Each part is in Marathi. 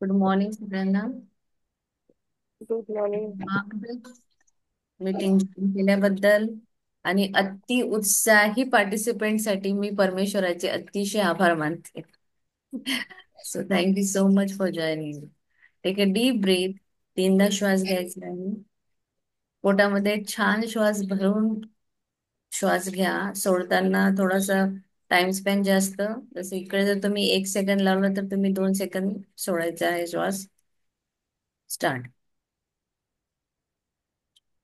गुड मॉर्निंग सगळ्यांना. Good morning. मीटिंग केल्याबद्दल आणि अति उत्साही पार्टिसिपेंटसाठी मी परमेश्वराचे अतिशय आभार मानते. So thank you so much for joining. Take a deep breath. तीनदा श्वास घ्यायचा आहे. पोटामध्ये छान श्वास भरून श्वास घ्या. सोडताना थोडासा टाइम स्पेंड जास्त. जसं इकडे जर तुम्ही 1 सेकंद लावलं तर तुम्ही 2 सेकंद सोडायचा आहे श्वास. स्टार्ट.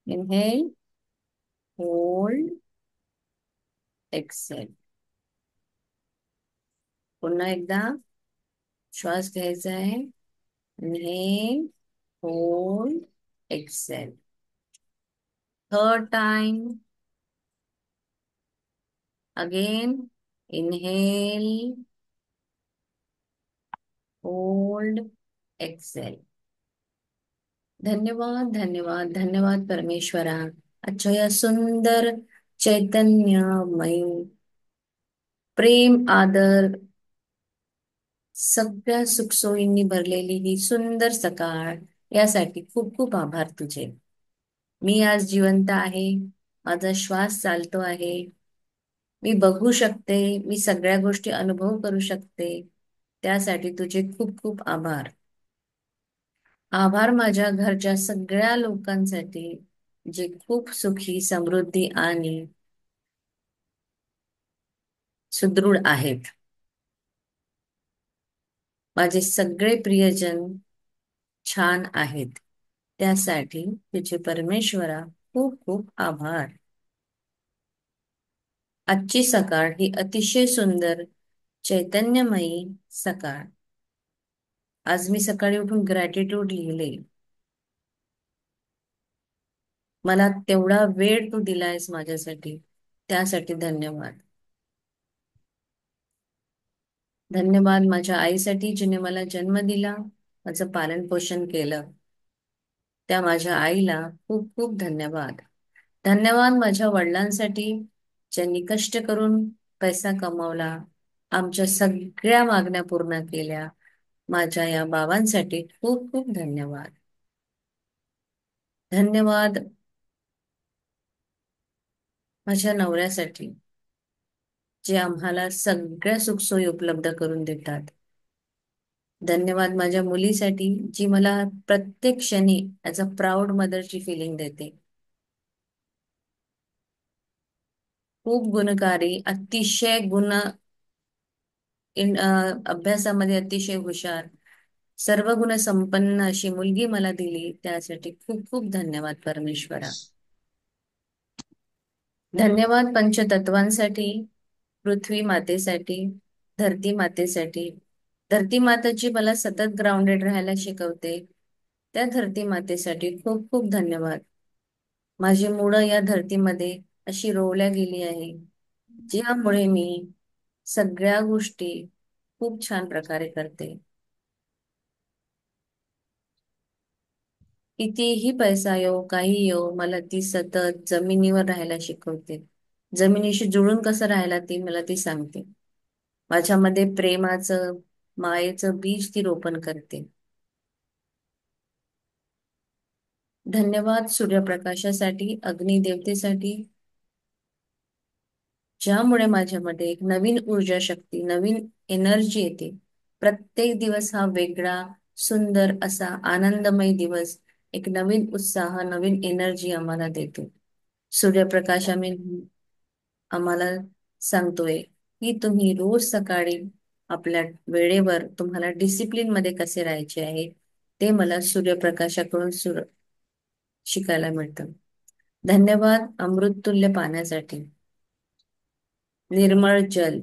Inhale, hold, exhale. पुन्हा एकदा श्वास घ्यायचा आहे. Inhale, hold, exhale. Third time. Again. Inhale, hold, exhale. धन्यवाद, धन्यवाद, धन्यवाद परमेश्वरा. आजच्या या सुंदर चैतन्यमय प्रेम आदर सगळ्या सुखसोयींनी भरलेली ही सुंदर सकाळ, यासाठी खूप खूप आभार तुझे. मी आज जिवंत आहे. माझा श्वास चालतो आहे. मी बघू शकते. मी सगळ्या गोष्टी अनुभव करू शकते. त्यासाठी तुझे खूप खूप आभार. आभार माझ्या घरच्या सगळ्या लोकांसाठी, जे खूप सुखी, समृद्धी आणि सुदृढ आहेत. माझे सगळे प्रियजन छान आहेत. त्यासाठी तुझे परमेश्वरा खूप खूप आभार. आजची सकाळ ही अतिशय सुंदर चैतन्यमयी सकाळ. आज मी सकाळी उठून ग्रॅटिट्यूड लिहिले. मला तेवढा वेळ तू दिलायस माझ्यासाठी, त्यासाठी धन्यवाद. धन्यवाद माझ्या आईसाठी, जिने मला जन्म दिला, माझं पालन पोषण केलं. त्या माझ्या आईला खूप खूप धन्यवाद. धन्यवाद माझ्या वडिलांसाठी, ज्यांनी कष्ट करून पैसा कमावला, आमच्या सगळ्या मागण्या पूर्ण केल्या. माझ्या या बाबांसाठी खूप खूप धन्यवाद. धन्यवाद माझ्या नवऱ्यासाठी, जे आम्हाला सगळ्या सुखसोयी उपलब्ध करून देतात. धन्यवाद माझ्या मुलीसाठी, जी मला प्रत्येक क्षणी ॲज अ प्राऊड मदरची फिलिंग देते. खूप गुणकारी, अतिशय अभ्यासामध्ये अतिशय हुशार, सर्व गुण संपन्न अशी मुलगी मला दिली. त्यासाठी खूप खूप धन्यवाद परमेश्वरा. धन्यवाद पंचतत्वांसाठी, पृथ्वी मातेसाठी, धरती मातेसाठी. धरती माता जी मला सतत ग्राउंडेड राहायला शिकवते, त्या धरती मातेसाठी खूप खूप धन्यवाद. माझी मुळं या धरतीमध्ये अशी रोवल्या गेली आहे, ज्यामुळे मी सगळ्या गोष्टी खूप छान प्रकारे करते. कितीही पैसा येऊ, काही येऊ, मला ती सतत जमिनीवर राहायला शिकवते. जमिनीशी जुळून कसं राहायला ती मला ती सांगते. माझ्यामध्ये प्रेमाचं, मायेचं बीज ती रोपण करते. धन्यवाद सूर्यप्रकाशासाठी, अग्निदेवतेसाठी, ज्यामुळे माझ्यामध्ये एक नवीन ऊर्जा शक्ती, नवीन एनर्जी येते. प्रत्येक दिवस हा वेगळा, सुंदर असा आनंदमय दिवस, एक नवीन उत्साह, नवीन एनर्जी आम्हाला देतो. सूर्यप्रकाश आम्हाला सांगतोय की तुम्ही रोज सकाळी आपल्या वेळेवर तुम्हाला डिसिप्लिन मध्ये कसे राहायचे आहे, ते मला सूर्यप्रकाशाकडून शिकायला मिळतं. धन्यवाद अमृततुल्य पाण्यासाठी, निर्मळ जल,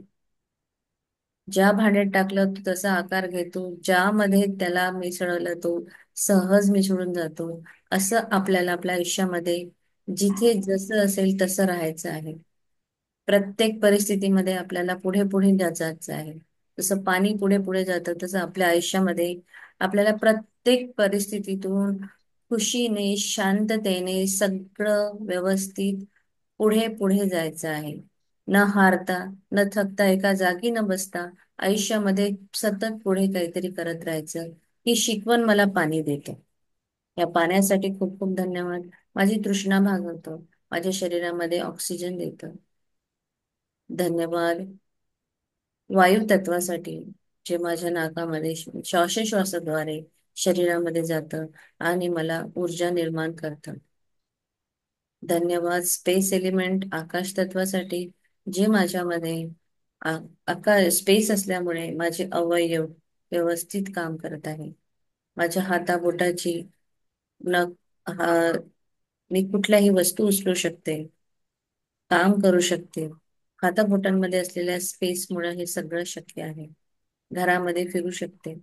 ज्या भांड्यात टाकलं तो तसा आकार घेतो, ज्यामध्ये त्याला मिसळलं तो सहज मिसळून जातो. असं आपल्याला आपल्या आयुष्यामध्ये जिथे जसं असेल तसं राहायचं आहे. प्रत्येक परिस्थितीमध्ये आपल्याला पुढे पुढे जायचं आहे. जसं पाणी पुढे पुढे जातं, तसं आपल्या आयुष्यामध्ये आपल्याला प्रत्येक परिस्थितीतून खुशीने, शांततेने, सगळं व्यवस्थित पुढे पुढे जायचं आहे. न हारता, न थकता, एका जागी न बसता आयुष्यामध्ये सतत पुढे काहीतरी करत राहायचं, ही शिकवण मला पाणी देतं. या पाण्यासाठी खूप खूप धन्यवाद. माझी तृष्णा भागवतं, माझ्या शरीरामध्ये ऑक्सिजन देतं. धन्यवाद वायू तत्वासाठी, जे माझ्या नाकामध्ये श्वासोश्वासाद्वारे शरीरामध्ये जातं आणि मला ऊर्जा निर्माण करतं. धन्यवाद स्पेस एलिमेंट, आकाश तत्वासाठी, जे माझ्यामध्ये आ- स्पेस असल्यामुळे माझे अवयव व्यवस्थित काम करत आहे. माझ्या हाताबोटाची नख हा मी कुठल्याही वस्तू उचलू शकते, काम करू शकते. हाताबोटांमध्ये असलेल्या स्पेसमुळे हे सगळं शक्य आहे. घरामध्ये फिरू शकते.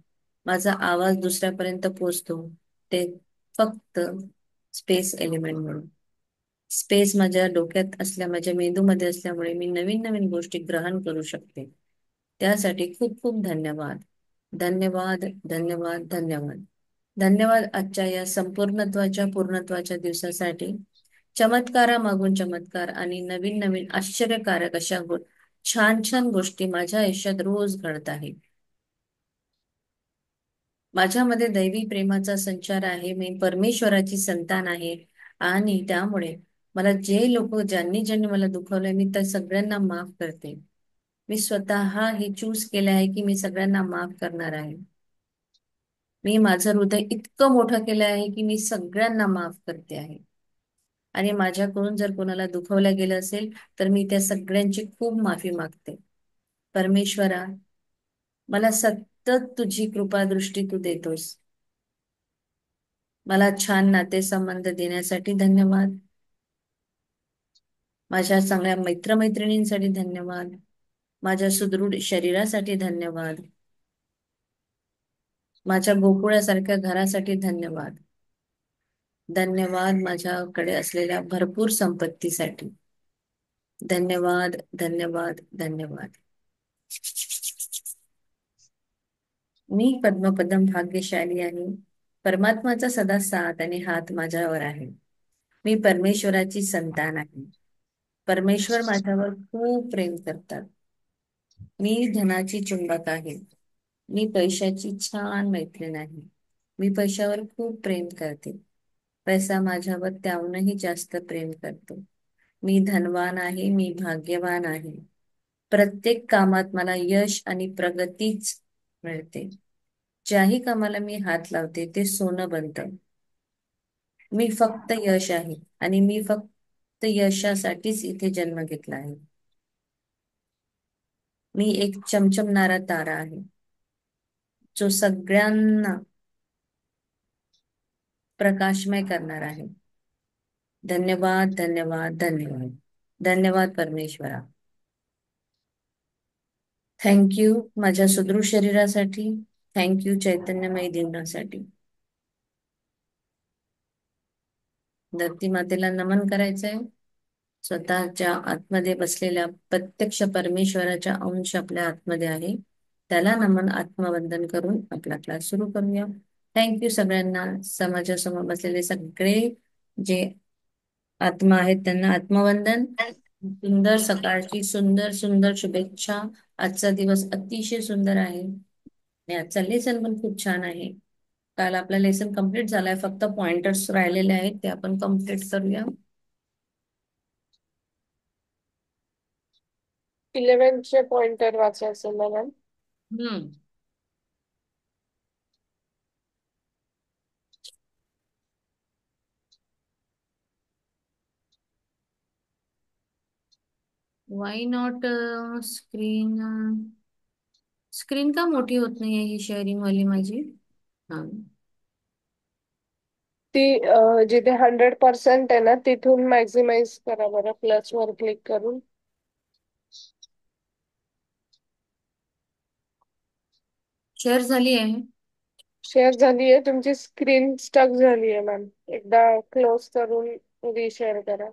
माझा आवाज दुसऱ्यापर्यंत पोहोचतो, ते फक्त स्पेस एलिमेंट म्हणून. स्पेस माझ्या डोक्यात असल्या, माझ्या मेंदूमध्ये असल्यामुळे मी नवीन नवीन गोष्टी ग्रहण करू शकते. त्यासाठी खूप खूप धन्यवाद. धन्यवाद, धन्यवाद, धन्यवाद. धन्यवाद आजच्या या संपूर्णत्वाच्या पूर्णत्वाच्या दिवसासाठी. चमत्कारामागून चमत्कार आणि नवीन नवीन आश्चर्यकारक अशा छान छान गोष्टी माझ्या आयुष्यात रोज घडत आहेत. माझ्यामध्ये दैवी प्रेमाचा संचार आहे. मी परमेश्वराची संतान आहे आणि त्यामुळे मला जे लोक ज्यांनी ज्यांनी मला दुखवलंय, मी त्या सगळ्यांना माफ करते. मी स्वतः हे चूज केले आहे की मी सगळ्यांना माफ करणार आहे. मी माझं हृदय इतकं मोठं केलं आहे की मी सगळ्यांना माफ करते आहे. आणि माझ्याकडून जर कोणाला दुखवलं गेलं असेल, तर मी त्या सगळ्यांची खूप माफी मागते. परमेश्वरा, मला सतत तुझी कृपा दृष्टी तू देतोस. मला छान नातेसंबंध देण्यासाठी धन्यवाद. माझ्या चांगल्या मित्रमैत्रिणींसाठी धन्यवाद. माझ्या सुदृढ शरीरासाठी धन्यवाद. माझ्या गोकुळासारख्या घरासाठी धन्यवाद. धन्यवाद माझ्याकडे असलेल्या भरपूर संपत्तीसाठी. धन्यवाद, धन्यवाद, धन्यवाद. मी पद्मपदम भाग्यशाली आहे. परमात्माचा सदा साथ आणि हात माझ्यावर आहे. मी परमेश्वराची संतान आहे. परमेश्वर माझ्यावर खूप प्रेम करतात. मी धनाची चुंबक आहे. मी पैशाची छान मैत्रीण आहे. मी पैशावर खूप प्रेम करते. पैसा माझ्यावर त्याहूनही जास्त प्रेम करतो. मी धनवान आहे. मी भाग्यवान आहे. प्रत्येक कामात मला यश आणि प्रगतीच मिळते. ज्याही कामाला मी हात लावते ते सोनं बनतं. मी फक्त यश आहे आणि मी फक्त यशासाठीच इथे जन्म घेतला आहे. मी एक चमचमणारा तारा आहे, जो सगळ्यांना प्रकाशमय करणार आहे. धन्यवाद, धन्यवाद, धन्यवाद. धन्यवाद परमेश्वरा. थँक यू माझ्या सुदृढ शरीरासाठी. थँक यू चैतन्यमय जीवनासाठी. धरती मातेला नमन करायचंय. स्वतःच्या आतमध्ये बसलेल्या प्रत्यक्ष परमेश्वराच्या अंश आपल्या आतमध्ये आहे, त्याला नमन आत्मवंदन करून आपला क्लास सुरू करूया. थँक्यू सगळ्यांना. समाजासमोर बसलेले सगळे जे आत्मा आहेत त्यांना आत्मवंदन. सुंदर सकाळची सुंदर सुंदर शुभेच्छा. आजचा दिवस अतिशय सुंदर आहे आणि आजचा लेसन पण खूप छान आहे. काल आपला लेसन कम्प्लीट झालाय, फक्त पॉइंटर्स राहिलेले आहेत, ते आपण कम्प्लीट करूया. 11th पॉइंटर वाचायचं मला. हम्म. Why not screen. स्क्रीन का मोठी होत नाहीये ही शेअरिंग वाली माझी? हा. ती जिथे 100% आहे ना, तिथून मॅक्झिमाइज करा बरं, प्लस वर क्लिक करून. शेअर झाली आहे. शेअर झालीये, तुमची स्क्रीन स्टक झालीये मॅम. एकदा क्लोज करून रिशेअर करा.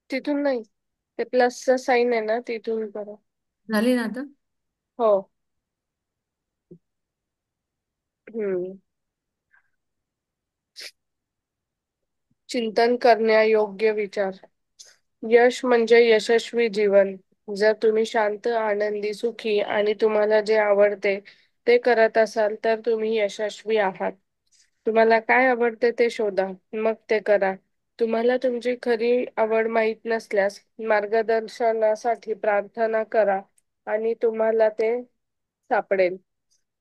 तिथून नाही, ते प्लसचं साईन आहे ना, तिथून करा. झाली ना आता? हो. हम्म. चिंतन करण्यायोग्य विचार. यश म्हणजे यशस्वी जीवन. जर तुम्ही शांत, आनंदी, सुखी आणि तुम्हाला जे आवडते ते करत असाल तर तुम्ही यशस्वी आहात. तुम्हाला काय आवडते ते शोधा, मग ते करा. तुम्हाला तुमची खरी आवड माहीत नसल्यास मार्गदर्शनासाठी प्रार्थना करा आणि तुम्हाला ते सापडेल.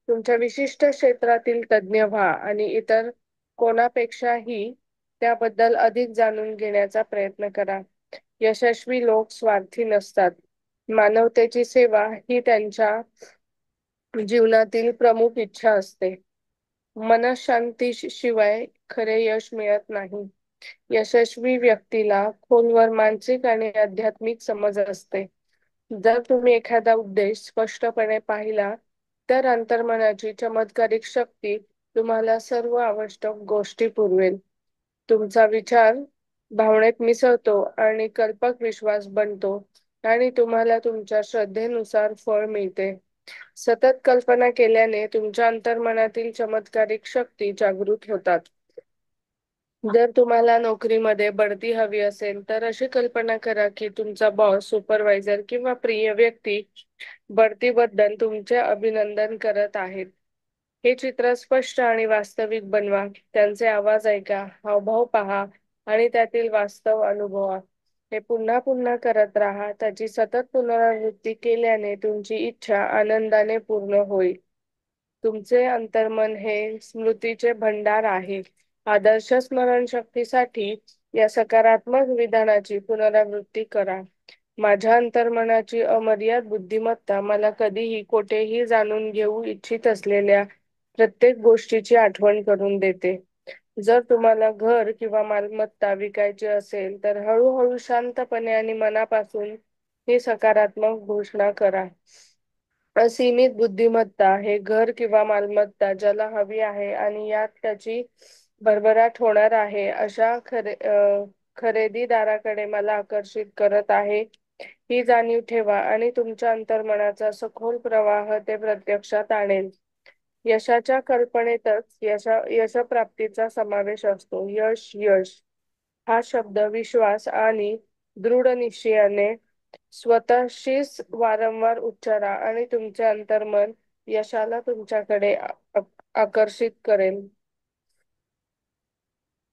तुमच्या विशिष्ट क्षेत्रातील तज्ञ व्हा आणि इतर कोणापेक्षाही त्याबद्दल अधिक जाणून घेण्याचा प्रयत्न करा. यशस्वी लोक स्वार्थी नसतात. मानवतेची सेवा ही त्यांच्या जीवनातील प्रमुख इच्छा असते. मनःशांती शिवाय खरे यश मिळत नाही. यशस्वी व्यक्तीला खोलवर मानसिक आणि आध्यात्मिक समज असते. जर तुम्ही एखादा उद्देश स्पष्टपणे पाहिला तर अंतर्मनाची चमत्कारिक शक्ती तुम्हाला सर्व आवश्यक गोष्टी पुरवेल. तुमचा विचार भावनेत मिसळतो आणि कल्पक विश्वास बनतो आणि तुम्हाला तुमच्या श्रद्धेनुसार फळ मिळते. सतत कल्पना केल्याने तुमच्या अंतर्मनातील चमत्कारिक शक्ती जागृत होतात. जर तुम्हाला नोकरीमध्ये बढती हवी असेल तर अशी कल्पना करा की तुमचा बॉस, सुपरवायझर किंवा प्रिय व्यक्ती बढतीबद्दल तुमचे अभिनंदन करत आहेत. हे चित्र स्पष्ट आणि वास्तविक बनवा. त्यांचे आवाज ऐका, हावभाव पहा आणि त्यातील वास्तव अनुभवा. हे पुन्हा पुन्हा करत राहा. त्याची सतत पुनरावृत्ती केल्याने तुमची इच्छा आनंदाने पूर्ण होईल. तुमचे अंतर्मन हे स्मृतीचे भंडार आहे. आदर्श स्मरणशक्तीसाठी या सकारात्मक विधानाची पुनरावृत्ती करा. माझ्या अंतर्मनाची अमर्याद बुद्धिमत्ता मला कधीही कोठेही जाणून घेऊ इच्छित असलेल्या प्रत्येक गोष्टीची आठवण करून देते. जर तुम्हाला घर किंवा मालमत्ता विकायची असेल तर हळूहळू शांतपणे आणि मनापासून ही सकारात्मक घोषणा करा. असीमित बुद्धिमत्ता हे घर किंवा मालमत्ता ज्याला हवी आहे आणि यात त्याची भरभराट होणार आहे अशा खरेदीदाराकडे मला आकर्षित करत आहे. ही जाणीव ठेवा आणि तुमच्या अंतर्मनाचा सखोल प्रवाह ते प्रत्यक्षात आणेल. यशाच्या कल्पनेतच यशप्राप्तीचा समावेश असतो. यश, यश हा शब्द विश्वास आणि दृढ निश्चयाने स्वतःशीच वारंवार उच्चारा आणि तुमचे अंतर्मन यशाला तुमच्याकडे आकर्षित करेल.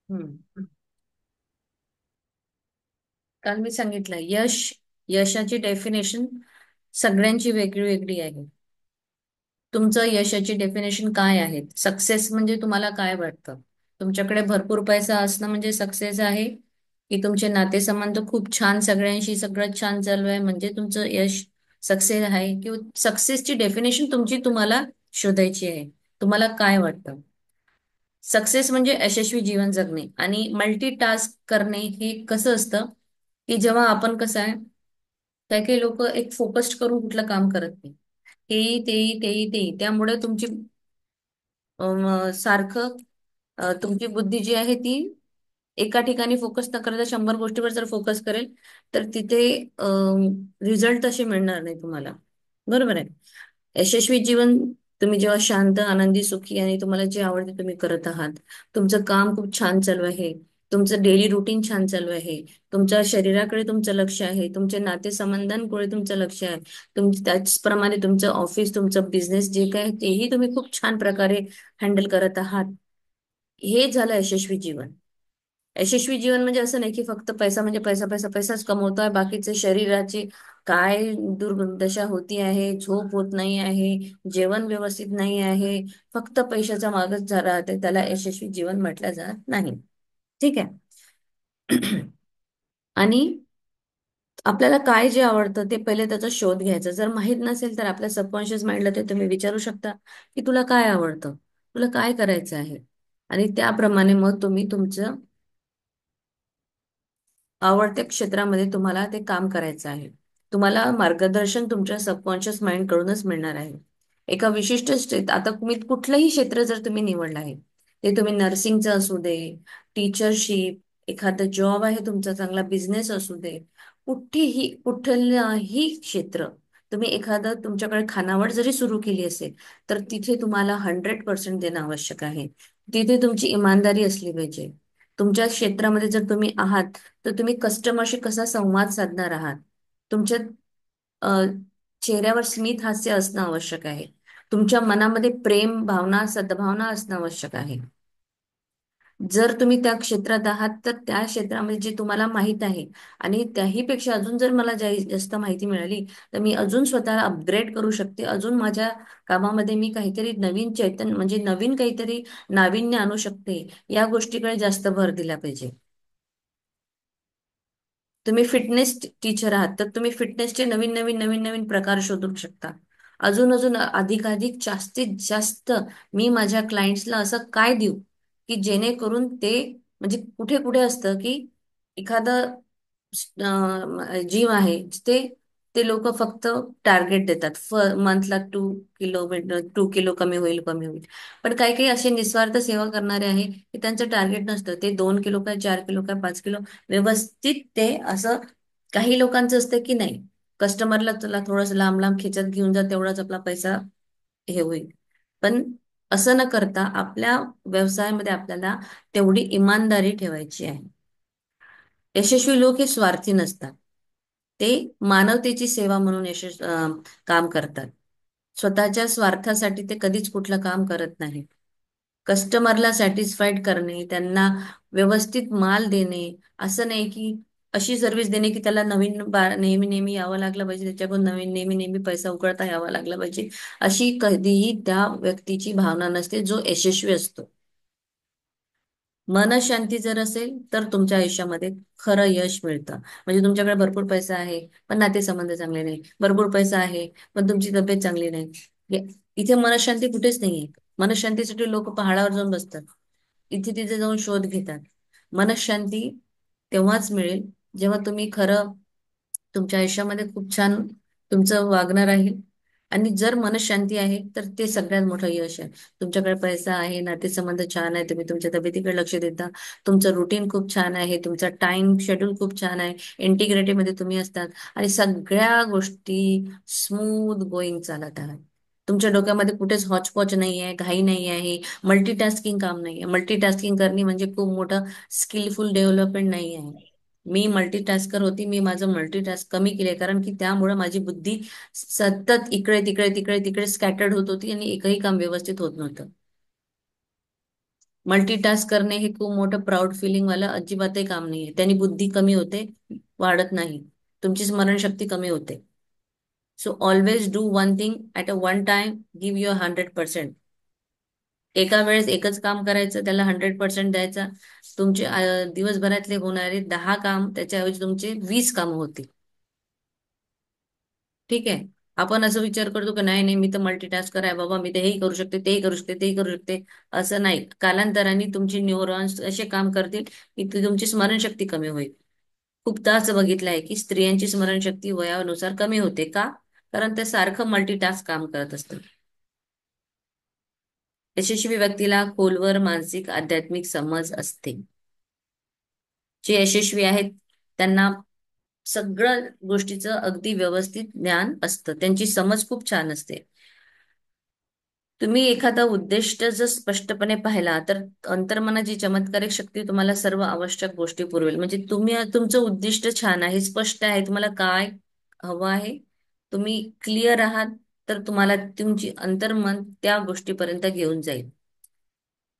हम्म. काल मी सांगितलं, यशाची डेफिनेशन सगळ्यांची वेगळी वेगळी आहे. तुमचं यशाची डेफिनेशन काय आहे? सक्सेस म्हणजे तुम्हाला काय वाटतं? तुमच्याकडे भरपूर पैसा असणं म्हणजे सक्सेस आहे, की तुमचे नातेसंबंध खूप छान, सगळ्यांशी सगळं छान चालू आहे म्हणजे तुमचं यश सक्सेस आहे? किंवा सक्सेसची डेफिनेशन तुमची तुम्हाला शोधायची आहे. तुम्हाला काय वाटतं? सक्सेस म्हणजे यशस्वी जीवन जगणे आणि मल्टीटास्क करणे. हे कसं असतं की जेव्हा आपण कसं आहे, काही काही लोक एक फोकस्ड करून कुठलं काम करत नाही. हेही तेही तेही तेही, त्यामुळे तुमची सारखं तुमची बुद्धी जी आहे ती एका ठिकाणी फोकस न करता 100 गोष्टीवर जर फोकस करेल तर तिथे रिझल्ट तसे मिळणार नाही तुम्हाला. बरोबर आहे. यशस्वी जीवन तुम्ही जेव्हा शांत, आनंदी, सुखी आणि तुम्हाला जे आवडते तुम्ही करत आहात, तुमचं काम खूप छान चालू आहे, तुमचं डेली रुटीन छान चालू आहे, तुमच्या शरीराकडे तुमचं लक्ष आहे, तुमच्या नातेसंबंधांकडे तुमचं लक्ष आहे, त्याचप्रमाणे तुमचं ऑफिस, तुमचं बिझनेस जे काय आहे, तेही तुम्ही खूप छान प्रकारे हँडल करत आहात. हे झालं यशस्वी जीवन. यशस्वी जीवन म्हणजे असं नाही की फक्त पैसा म्हणजे पैसा पैसा पैसाच कमवतोय, बाकीचे शरीराची काय दुर्दशा होती आहे, झोप होत नाही आहे, जेवण व्यवस्थित नाही आहे, फक्त पैशाचा मागच राहते, त्याला यशस्वी जीवन म्हटलं जात नाही. ठीक आहे. आणि आपल्याला काय जे आवडतं ते पहिले त्याचा शोध घ्यायचा. जर माहित नसेल तर आपल्या सबकॉन्शियस माइंडला ते तुम्ही विचारू शकता की तुला काय आवडतं, तुला काय करायचं आहे, आणि त्याप्रमाणे मग तुम्ही तुमचं आवडत्या क्षेत्रामध्ये तुम्हाला ते काम करायचं आहे. तुम्हाला मार्गदर्शन तुमच्या सबकॉन्शियस माइंड कडूनच मिळणार आहे. एका विशिष्ट क्षेत्र, आता तुम्ही कुठलंही क्षेत्र जर तुम्ही निवडलं आहे, ते तुम्ही नर्सिंगचं असू दे, टीचरशिप, एखादा जॉब आहे तुमचा, चांगला बिझनेस असू दे, कुठलंही क्षेत्र, तुम्ही एखादं तुमच्याकडे खानावळ जरी सुरू केली असेल, तर तिथे तुम्हाला 100% देणं आवश्यक आहे. तिथे तुमची इमानदारी असली पाहिजे. तुमच्या क्षेत्रामध्ये जर तुम्ही आहात, तर तुम्ही कस्टमरशी कसा संवाद साधणार आहात, तुमच्या अ, चेहऱ्यावर स्मित हास्य असणं आवश्यक आहे. तुमच्या मनामध्ये प्रेम भावना सद्भावना असणं आवश्यक आहे. जर तुम्ही त्या क्षेत्रात आहात, तर त्या क्षेत्रामध्ये जे तुम्हाला माहित आहे, आणि त्याही पेक्षा अजून जर मला जास्त माहिती मिळाली, तर मी अजून स्वतःला अपग्रेड करू शकते. अजून माझ्या कामामध्ये मी काहीतरी नवीन चैतन्य म्हणजे नवीन काहीतरी नाविन्य आणू शकते. या गोष्टीकडे जास्त भर दिला पाहिजे. तुम्ही फिटनेस टीचर आहात, तर तुम्ही फिटनेसचे नवीन नवीन नवीन नवीन प्रकार शोधू शकता. अजून अजून अधिकाधिक जास्तीत जास्त मी माझ्या क्लायंट्सला असं काय देऊ, की जेणेकरून ते, म्हणजे कुठे कुठे असतं की एखादं जिम आहे जिथे ते लोक फक्त टार्गेट देतात, मंथला 2 किलो कमी होईल कमी होईल. पण काही काही असे निस्वार्थ सेवा करणारे आहे की त्यांचं टार्गेट नसतं, ते 2 किलो काय 4 किलो काय 5 किलो व्यवस्थित ते असं. काही लोकांचं असतं की नाही, कस्टमरला तुला थोडंसं लांब लांब खेचत घेऊन जा, तेवढाच आपला पैसा हे होईल. पण असं न करता आपल्या व्यवसायामध्ये आपल्याला तेवढी इमानदारी ठेवायची आहे. यशस्वी लोक हे स्वार्थी नसतात. ते मानवतेची सेवा म्हणून काम करतात. स्वतःच्या स्वार्थासाठी ते कधीच कुठलं काम करत नाही. कस्टमरला सॅटिस्फाईड करणे, त्यांना व्यवस्थित माल देणे, असं नाही की अशी सर्व्हिस देणे की त्याला नेहमी नेहमी यावं लागलं पाहिजे, त्याच्याकडून नवीन नेहमी नेहमी पैसा उकळता यावा लागला पाहिजे. अशी कधीही त्या व्यक्तीची भावना नसते जो यशस्वी असतो. मनशांती जर असेल तर तुमच्या आयुष्यामध्ये खरं यश मिळतं. म्हणजे तुमच्याकडे भरपूर पैसा आहे पण नातेसंबंध चांगले नाही, भरपूर पैसा आहे पण तुमची तब्येत चांगली नाही, इथे मनशांती कुठेच नाहीये. मनशांतीसाठी लोक पहाडावर जाऊन बसतात, इथे तिथे जाऊन शोध घेतात. मनशांती तेव्हाच मिळेल जेव्हा तुम्ही खरं तुमच्या आयुष्यामध्ये खूप छान तुमचं वागणं राहील. आणि जर मनशांती आहे तर ते सगळ्यात मोठं यश आहे. तुमच्याकडे पैसा आहे, नातेसंबंध छान आहे, तुम्ही तुमच्या तब्येतीकडे लक्ष देता, तुमचं रुटीन खूप छान आहे, तुमचा टाइम शेड्यूल खूप छान आहे, इंटिग्रिटी मध्ये तुम्ही असतात, आणि सगळ्या गोष्टी स्मूथ गोईंग चालत आहेत. तुमच्या डोक्यामध्ये कुठेच हॉचपॉच नाही आहे, घाई नाही आहे, मल्टीटास्किंग काम नाही आहे. मल्टीटास्किंग करणे म्हणजे खूप मोठं स्किलफुल डेव्हलपमेंट नाही आहे. मी मल्टीटास्कर होती, मी माझं मल्टीटास्क कमी केले, कारण की त्यामुळे माझी बुद्धी सतत इकडे तिकडे तिकडे तिकडे स्कॅटर्ड होत होती आणि एकही काम व्यवस्थित होत नव्हतं. मल्टीटास्क करणे हे खूप मोठं प्राऊड फिलिंग वाला अजिबातही काम नाहीये. त्यांनी बुद्धी कमी होते, वाढत नाही. तुमची स्मरणशक्ती कमी होते. So always do one thing at a one time, give your 100%. एका वेळेस एकच काम करायचं, त्याला 100% द्यायचा. तुमचे दिवसभरातले होणारे 10 काम त्याच्याऐवजी तुमचे 20 कामं होतील. ठीक आहे. आपण असं विचार करतो की नाही नाही, मी तर मल्टीटास्कर आहे बाबा, मी ते हेही करू शकते, तेही करू शकते, तेही करू शकते. असं नाही, कालांतराने तुमची न्यूरॉन्स असे काम करतील की तुमची स्मरणशक्ती कमी होईल. खूपदा असं बघितलं आहे की स्त्रियांची स्मरणशक्ती वयानुसार कमी होते का? कारण ते सारखं मल्टीटास्क काम करत असतं. यशस्वी व्यक्तीला खोलवर मानसिक आध्यात्मिक समज असते. जे यशस्वी आहेत त्यांना सगळं गोष्टीचं अगदी व्यवस्थित ज्ञान असतं, त्यांची समज खूप छान असते. तुम्ही एखादा उद्दिष्ट जर स्पष्टपणे पाहिला, तर अंतर्मनाची चमत्कारिक शक्ती तुम्हाला सर्व आवश्यक गोष्टी पुरवेल. म्हणजे तुमचं उद्दिष्ट छान आहे, स्पष्ट आहे, तुम्हाला काय हवं आहे, तुम्ही क्लिअर आहात, तर तुम्हाला तुमची अंतर्मन त्या गोष्टीपर्यंत घेऊन जाईल.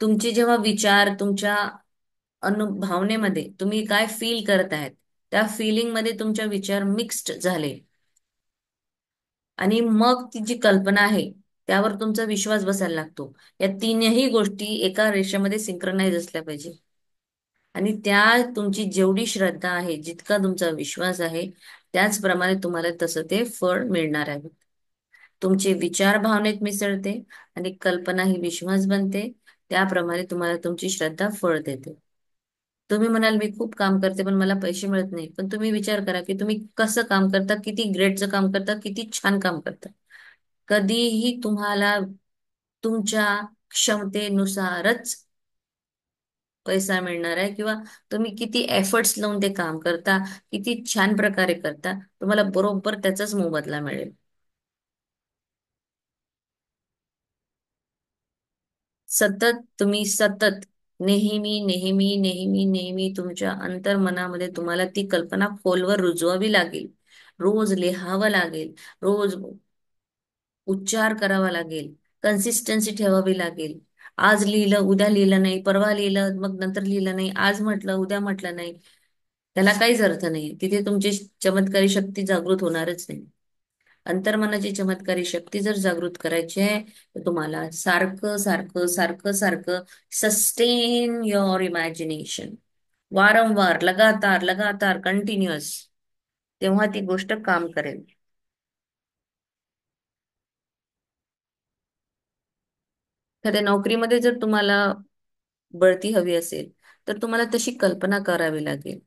तुमचे जेव्हा विचार तुमच्या भावनेमध्ये तुम्ही काय फील करत आहेत, त्या फिलिंग मध्ये तुमच्या विचार मिक्स्ड झाले, आणि मग ती जी कल्पना आहे त्यावर तुमचा विश्वास बसायला लागतो. या तीनही गोष्टी एका रेषेमध्ये सिंक्रोनाइज असल्या पाहिजे. आणि त्या तुमची जेवढी श्रद्धा आहे, जितका तुमचा विश्वास आहे, त्याचप्रमाणे तुम्हाला तसं ते फळ मिळणार आहे. तुमचे विचार भावनेत मिसळते आणि कल्पना ही विश्वास बनते. त्याप्रमाणे तुम्हाला तुमची श्रद्धा फळ देते. तुम्ही म्हणाल मी खूप काम करते पण मला पैसे मिळत नाही, पण तुम्ही विचार करा की तुम्ही कसं काम करता, किती ग्रेटचं काम करता, किती छान काम करता. कधीही तुम्हाला तुमच्या क्षमतेनुसारच पैसा मिळणार आहे, किंवा तुम्ही किती एफर्ट्स लावून ते काम करता, किती छान प्रकारे करता, तुम्हाला बरोबर त्याचाच मोबदला मिळेल. सतत नेहमी नेहमी नेहमी नेहमी तुमच्या अंतर्मनामध्ये तुम्हाला ती कल्पना खोलवर रुजवावी लागेल. रोज लिहावं लागेल. रोज उच्चार करावा लागेल. कन्सिस्टन्सी ठेवावी लागेल. आज लिहिलं, उद्या लिहिलं नाही, परवा लिहिलं, मग नंतर लिहिलं नाही, आज म्हटलं, उद्या म्हटलं नाही, त्याला काहीच अर्थ नाही. तिथे तुमची चमत्कारी शक्ती जागृत होणारच नाही. अंतर्मनाची चमत्कारी शक्ती जर जागृत करायची आहे, तर तुम्हाला सारखं सारखं सारखं सारखं सस्टेन युअर इमॅजिनेशन, वारंवार, लगातार लगातार, कंटिन्युअस, तेव्हा ती गोष्ट काम करेल. एखाद्या नोकरीमध्ये जर तुम्हाला बढती हवी असेल, तर तुम्हाला तशी कल्पना करावी लागेल.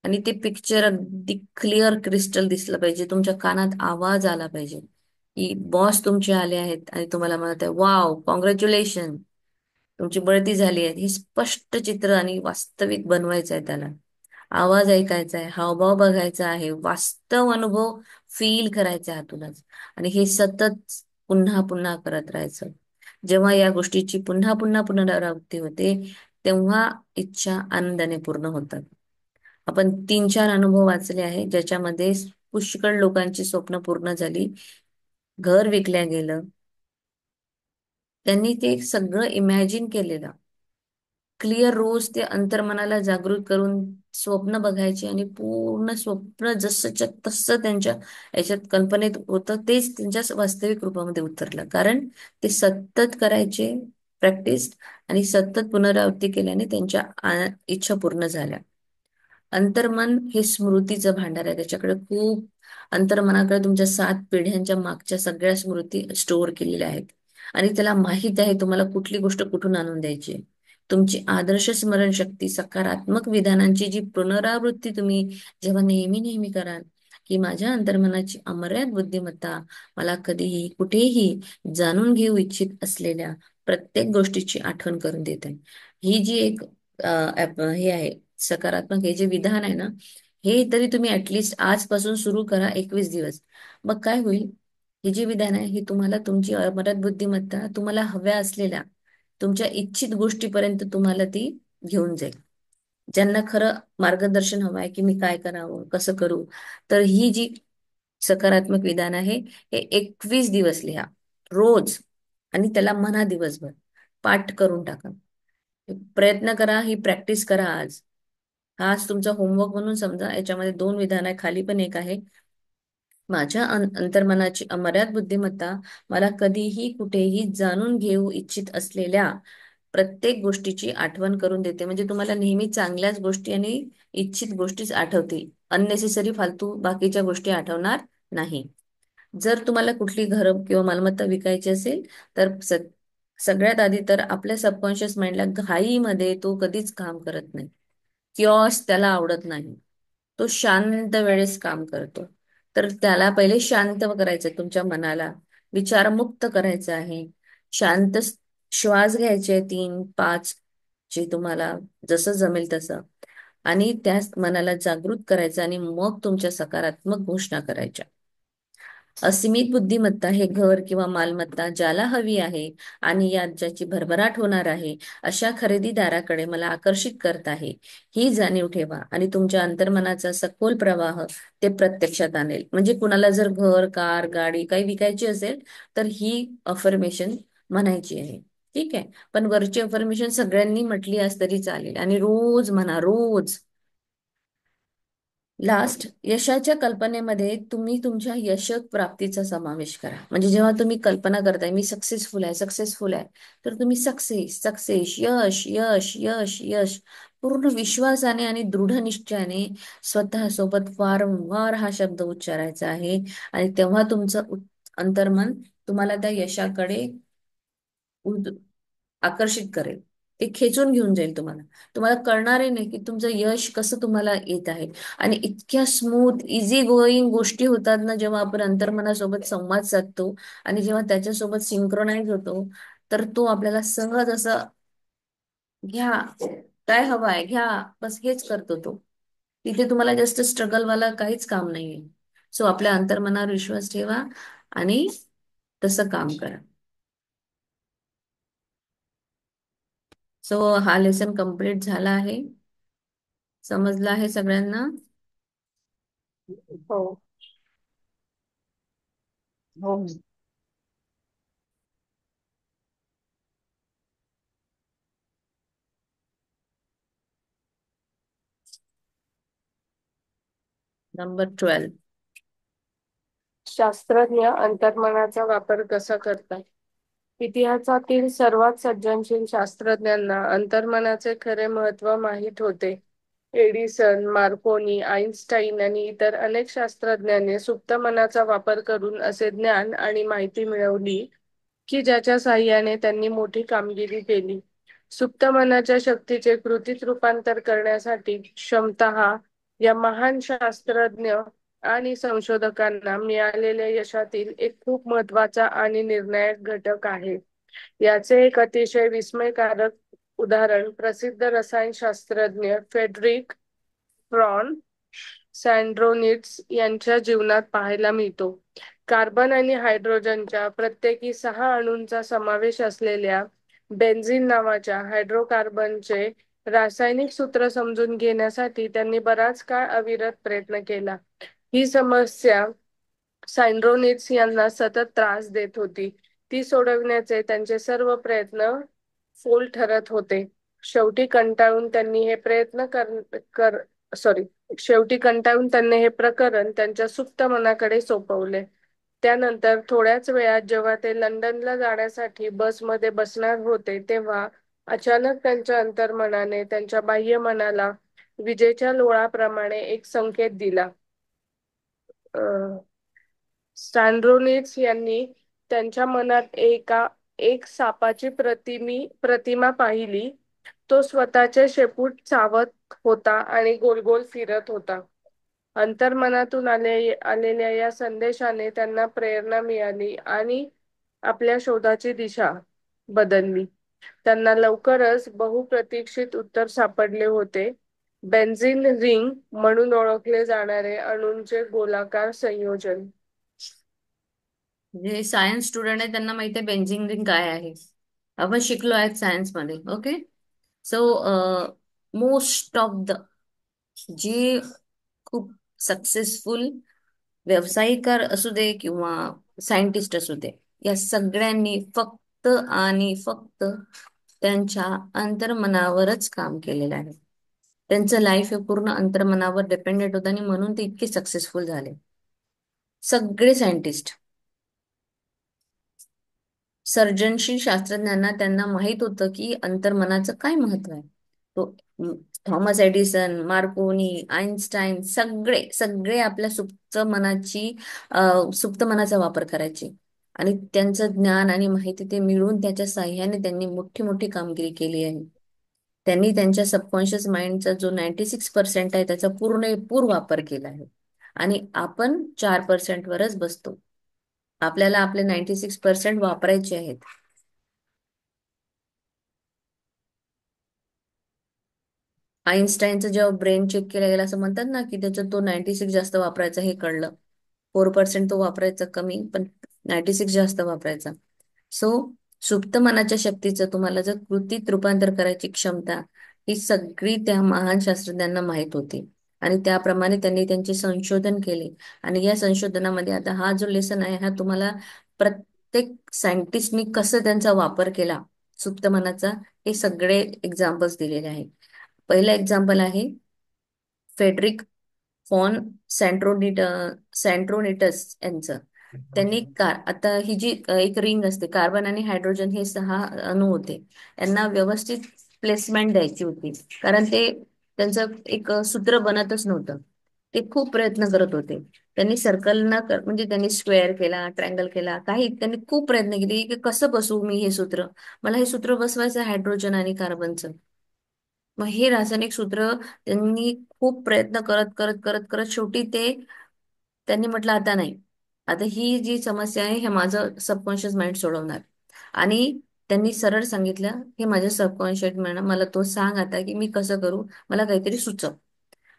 आणि ते पिक्चर अगदी क्लिअर क्रिस्टल दिसलं पाहिजे, तुमच्या कानात आवाज आला पाहिजे की बॉस तुमचे आले आहेत आणि तुम्हाला म्हणत आहे, वाव, कॉंग्रॅच्युलेशन, तुमची बढती झाली आहे. हे स्पष्ट चित्र आणि वास्तविक बनवायचं आहे त्याला. आवाज ऐकायचा आहे, हावभाव बघायचा आहे, वास्तव अनुभव फील करायचा आहे हातूनच. आणि हे सतत पुन्हा पुन्हा करत राहायचं. जेव्हा या गोष्टीची पुन्हा पुन्हा पुनरावृत्ती होते, तेव्हा इच्छा आनंदाने पूर्ण होतात. आपण 3-4 अनुभव वाचले आहे, ज्याच्यामध्ये पुष्कळ लोकांची स्वप्न पूर्ण झाली, घर विकल्या गेलं. त्यांनी ते सगळं इमॅजिन केलेलं. क्लिअर रोज ते अंतर्मनाला जागृत करून स्वप्न बघायचे, आणि पूर्ण स्वप्न जसंच्या तसं त्यांच्या याच्यात कल्पनेत होतं, तेच त्यांच्या वास्तविक रूपामध्ये उतरलं. कारण ते सतत करायचे प्रॅक्टिस, आणि सतत पुनरावृत्ती केल्याने त्यांच्या इच्छा पूर्ण झाल्या. अंतर्मन हे स्मृतीचं भांडार आहे. त्याच्याकडे खूप, अंतर्मनाकडे तुमच्या 7 पिढ्यांच्या मागच्या सगळ्या स्मृती स्टोअर केलेल्या आहेत. आणि त्याला माहित आहे तुम्हाला कुठली गोष्ट कुठून आणून द्यायची आहे. तुमची आदर्श स्मरणशक्ती, सकारात्मक विधानांची जी पुनरावृत्ती तुम्ही जेव्हा नेहमी नेहमी कराल, की माझ्या अंतर्मनाची अमर्याद बुद्धिमत्ता मला कधीही कुठेही जाणून घेऊ इच्छित असलेल्या प्रत्येक गोष्टीची आठवण करून देत आहे. ही जी एक हे आहे सकारात्मक, हे जे विधान आहे ना, हे तरी तुम्ही ऍटलिस्ट आजपासून सुरू करा, 21 दिवस. मग काय होईल? हे जे विधान आहे, हे तुम्हाला तुमची अमर्याद बुद्धिमत्ता तुम्हाला हव्या असलेल्या तुमच्या इच्छित गोष्टीपर्यंत तुम्हाला ती घेऊन जाईल. ज्यांना खरं मार्गदर्शन हवं आहे की मी काय करावं, कसं करू, तर ही जी सकारात्मक विधान आहे, हे 21 दिवस लिहा रोज. आणि त्याला म्हणा दिवसभर, पाठ करून टाका. प्रयत्न करा, ही प्रॅक्टिस करा आज. हा आज तुमचा होमवर्क म्हणून समजा. याच्यामध्ये 2 विधान आहे, खाली पण एक आहे. माझ्या अंतर्मनाची अमर्याद बुद्धिमत्ता मला कधीही कुठेही जाणून घेऊ इच्छित असलेल्या प्रत्येक गोष्टीची आठवण करून देते. म्हणजे तुम्हाला नेहमी चांगल्याच गोष्टी आणि इच्छित गोष्टीच आठवतील. अननेसेसरी फालतू बाकीच्या गोष्टी आठवणार नाही. जर तुम्हाला कुठली घर किंवा मालमत्ता विकायची असेल, तर सगळ्यात आधी तर आपल्या सबकॉन्शियस माइंडला घाईमध्ये तो कधीच काम करत नाही. किऑस त्याला आवडत नाही. तो शांत वेळेस काम करतो. तर त्याला पहिले शांत करायचं, तुमच्या मनाला विचारमुक्त करायचं आहे. शांत श्वास घ्यायचे, 3-5, जे तुम्हाला जसं जमेल तसं. आणि त्या मनाला जागृत करायचं, आणि मग तुमच्या सकारात्मक घोषणा करायच्या. असीमित बुद्धिमत्ता हे घर किंवा मालमत्ता ज्याला हवी आहे आणि यात ज्याची भरभराट होणार आहे, अशा खरेदीदाराकडे मला आकर्षित करत आहे, ही जाणीव ठेवा. आणि तुमच्या अंतर्मनाचा सखोल प्रवाह ते प्रत्यक्षात आणेल. म्हणजे कुणाला जर घर, कार, गाडी काही विकायची असेल, तर ही अफर्मेशन म्हणायची आहे. ठीक आहे. पण वरची अफर्मेशन सगळ्यांनी म्हटली आज तरी चालेल, आणि रोज म्हणा, रोज. लास्ट, यशाच्या कल्पनेमध्ये तुम्ही तुमच्या यश प्राप्तीचा समावेश करा. म्हणजे जेव्हा तुम्ही कल्पना करताय मी सक्सेसफुल आहे, सक्सेसफुल आहे, तर तुम्ही सक्सेस सक्सेस, यश यश यश यश, पूर्ण विश्वासाने आणि दृढ निश्चयाने स्वतः सोबत वारंवार हा शब्द उच्चारायचा आहे. आणि तेव्हा तुमचं अंतर्मन तुम्हाला त्या यशाकडे आकर्षित करेल. ते खेचून घेऊन जाईल तुम्हाला. तुम्हाला कळणार नाही की तुमचं यश कसं तुम्हाला येत आहे. आणि इतक्या स्मूथ इझी गोईंग गोष्टी होतात ना, जेव्हा आपण अंतर्मनासोबत संवाद साधतो आणि जेव्हा त्याच्यासोबत सिंक्रोनाइज होतो, तर तो आपल्याला सहज असं घ्या, काय हवं आहे घ्या, बस हेच करतो तो. तिथे तुम्हाला जास्त स्ट्रगल वाला काहीच काम नाहीये. सो आपल्या अंतर्मनावर विश्वास ठेवा आणि तसं काम करा. सो हा लेसन कंप्लीट झाला आहे. समजला आहे सगळ्यांना? हो. हो. नंबर 12. शास्त्रज्ञ अंतर्मनाचा वापर कसा करतात? इतिहासातील सर्वात सज्जनशील शास्त्रज्ञांना अंतर्मनाचे खरे महत्त्व माहीत होते. एडिसन, मार्कोनी, आइन्स्टाईन आणि इतर अनेक शास्त्रज्ञांनी सुप्त मनाचा वापर करून असे ज्ञान आणि माहिती मिळवली की ज्याच्या साहाय्याने त्यांनी मोठी कामगिरी केली. सुप्त मनाच्या शक्तीचे कृतीत रूपांतर करण्यासाठी क्षमता हा या महान शास्त्रज्ञ आणि संशोधकांना मिळालेल्या यशातील एक खूप महत्वाचा आणि निर्णायक घटक आहे. याचे एक अतिशय विस्मयकारक उदाहरण प्रसिद्ध रसायनशास्त्रज्ञ फेडरिक फ्रॉन सँड्रोनिट्स यांच्या जीवनात पाहायला मिळतो. कार्बन आणि हायड्रोजनच्या प्रत्येकी 6 अणूंचा समावेश असलेल्या बेन्झीन नावाच्या हायड्रोकार्बनचे रासायनिक सूत्र समजून घेण्यासाठी त्यांनी बराच काळ अविरत प्रयत्न केला. ही समस्या सँड्रोनिट्स यांना सतत त्रास देत होती. ती सोडवण्याचे त्यांचे सर्व प्रयत्न फोल ठरत होते. शेवटी कंटाळून त्यांनी हे प्रयत्न कर सॉरी शेवटी कंटाळून त्यांनी हे प्रकरण त्यांच्या सुप्त मनाकडे सोपवले. त्यानंतर थोड्याच वेळात जेव्हा ते लंडनला जाण्यासाठी बसमध्ये बसणार होते तेव्हा अचानक त्यांच्या अंतर्मनाने त्यांच्या बाह्य मनाला विजेच्या लोळाप्रमाणे एक संकेत दिला. स्टॅन्ड्रोनिट्स यांनी त्यांच्या मनात एक सापाची प्रतिमा पाहिली. तो स्वतःचे शेपूट चावत होता आणि गोल गोल फिरत होता. अंतर्मनातून आलेल्या या संदेशाने त्यांना प्रेरणा मिळाली आणि आपल्या शोधाची दिशा बदलली. त्यांना लवकरच बहुप्रतीक्षित उत्तर सापडले होते. बेन्झीन रिंग म्हणून ओळखले जाणारे अणूंचे गोलाकार संयोजन. जे सायन्स स्टुडंट आहे त्यांना माहिती आहे बेंझिन रिंग काय आहे. आपण शिकलो आहेत सायन्स मध्ये. Okay. So most of the जे खूप सक्सेसफुल व्यावसायिक असू दे किंवा सायंटिस्ट असू दे, या सगळ्यांनी फक्त आणि फक्त त्यांच्या अंतर्मनावरच काम केलेलं आहे. त्यांचं लाईफ हे पूर्ण अंतर्मनावर डिपेंडेंट होतं आणि म्हणून ते इतके सक्सेसफुल झाले. सगळे सायंटिस्ट, सर्जनशील शास्त्रज्ञांना त्यांना माहित होतं की अंतर्मनाचं काय महत्व आहे. तो अं, थॉमस एडिसन, मार्कोनी, आइन्स्टाईन सगळे सगळे आपल्या सुप्त मनाचा वापर करायचे आणि त्यांचं ज्ञान आणि माहिती ते मिळवून त्याच्या साह्याने त्यांनी मोठी मोठी कामगिरी केली आहे. त्यांनी त्यांच्या सबकॉन्शियस माइंडचा जो 96% आहे त्याचा पूर वापर केला आहे आणि आपण 4% वरच बसतो. आपल्याला आपले 96% वापरायचे आहेत. आईन्स्टाईनचं जेव्हा ब्रेन चेक केला गेला असं म्हणतात ना की त्याच्यात तो 96 जास्त वापरायचा हे कळलं. 4% तो वापरायचा कमी, पण 96 जास्त वापरायचा. सो सुप्त मनाच्या शक्तीचं तुम्हाला जर कृतीत रूपांतर करायची क्षमता, ही सगळी त्या महान शास्त्रज्ञांना माहीत होती आणि त्याप्रमाणे त्यांनी त्यांचे संशोधन केले. आणि या संशोधनामध्ये आता हा जो लेसन आहे हा तुम्हाला प्रत्येक सायंटिस्टनी कसं त्यांचा वापर केला सुप्त मनाचा, हे सगळे एक्झाम्पल्स दिलेले आहेत. पहिलं एक्झाम्पल आहे फेडरिक फॉन सँट्रोनिटस यांचं. त्यांनी आता ही जी एक रिंग असते, कार्बन आणि हायड्रोजन हे 6 अणू होते, यांना व्यवस्थित प्लेसमेंट द्यायची होती. कारण ते त्यांचं एक सूत्र बनतच नव्हतं. ते खूप प्रयत्न करत होते. त्यांनी सर्कल ना म्हणजे त्यांनी स्क्वेअर केला, ट्रायंगल केला, काही त्यांनी खूप प्रयत्न केले की कसं बसवू मी हे सूत्र. मला हे सूत्र बसवायचं हायड्रोजन आणि कार्बनचं. मग हे रासायनिक सूत्र त्यांनी खूप प्रयत्न करत करत करत करत शेवटी त्यांनी म्हटलं आता नाही, आता ही जी समस्या आहे हे माझं सबकॉन्शियस माइंड सोडवणार. आणि त्यांनी सरळ सांगितलं, हे माझ्या सबकॉन्शियस म्हणा, मला तो सांग आता की मी कसं करू, मला काहीतरी सुचव.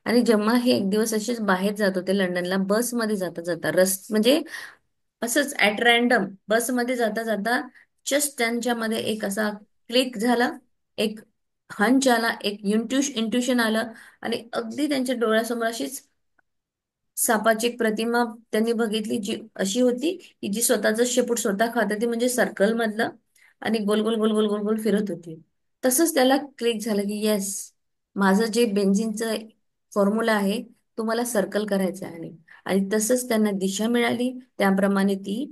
आणि जेव्हा हे एक दिवस असेच बाहेर जात होते लंडनला, बसमध्ये जाता जाता म्हणजे असंच ऍट रॅन्डम बसमध्ये जाता जाता जस्ट त्यांच्यामध्ये एक असा क्लिक झाला, एक हंच आला, एक इंट्युशन आलं, आणि अगदी त्यांच्या डोळ्यासमोर अशीच सापाची एक प्रतिमा त्यांनी बघितली, जी अशी होती की जी स्वतःच शेपूट स्वतः खात होती, म्हणजे सर्कल मधलं, आणि गोल गोल गोल गोल गोल गोल फिरत होती. तसंच त्याला क्लिक झालं की येस, माझं जे बेन्झिनचं फॉर्म्युला आहे तो मला सर्कल करायचा आहे. आणि तसंच त्यांना दिशा मिळाली, त्याप्रमाणे ती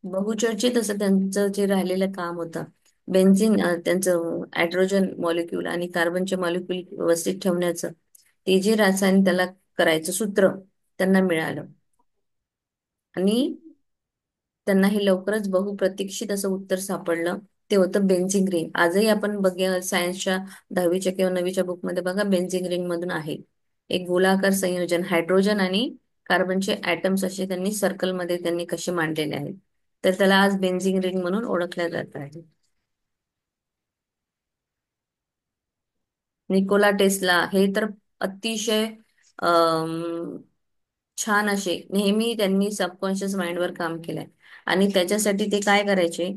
बहुचर्चित असं त्यांचं जे राहिलेलं काम होतं, बेन्झिन त्यांचं हायड्रोजन मॉलिक्यूल आणि कार्बनचे मॉलिक्यूल व्यवस्थित ठेवण्याचं, ते जे रसायन त्याला करायचं सूत्र त्यांना मिळालं. आणि त्यांना हे लवकरच बहुप्रतीक्षित असं उत्तर सापडलं. ते होतं बेन्झिन रिंग. आजही आपण बघूया सायन्सच्या 10वीच्या किंवा 9वीच्या बुकमध्ये बघा, बेन्झिन रिंग मधून आहे एक गोलाकार संयोजन, हायड्रोजन आणि कार्बनचे ॲटम्स असे त्यांनी सर्कलमध्ये त्यांनी कसे मांडलेले आहेत. तर त्याला आज बेन्झिन रिंग म्हणून ओळखल्या जात आहे. निकोला टेस्ला हे तर अतिशय अम, छान असे नेहमी त्यांनी सबकॉन्शियस माइंडवर काम केलंय. आणि त्याच्यासाठी ते काय करायचे,